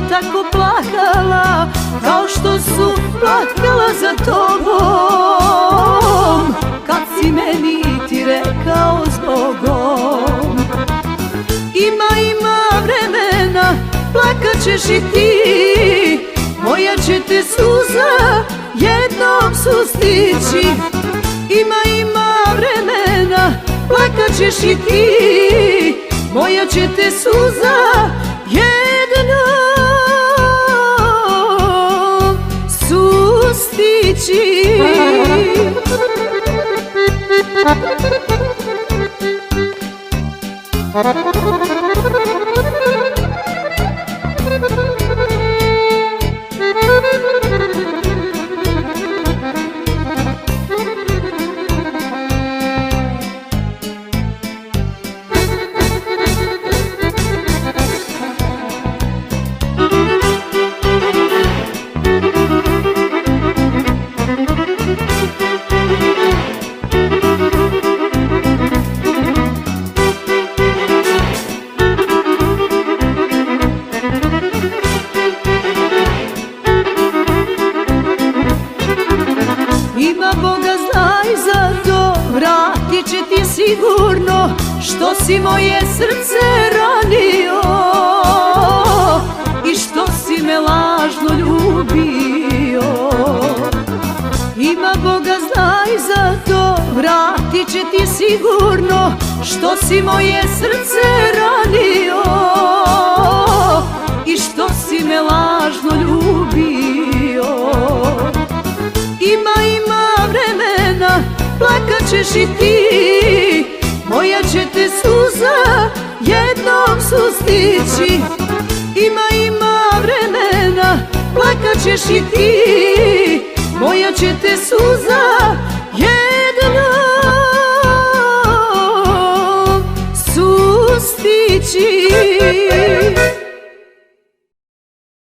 tako plakala, kao što su plakala za tobom, kad si meni ti rekao zbogom. Ima vremena, plakat ćeš i ti, moja će te suza jednom sustići. Ima vremena, plakat ćeš i ti, moja će te suza jednom sustići. Ima Boga znaj za to, vratit će ti sigurno što si moje srce ranio i što si me lažno ljubio. Ima Boga znaj za to, vratit će ti sigurno što si moje srce ranio i što si me lažno ljubio. Ima vremena, plakat ćeš i ti, moja će te suza jednom sustići. Ima vremena, plakat ćeš i ti, moja će te suza jednom sustići.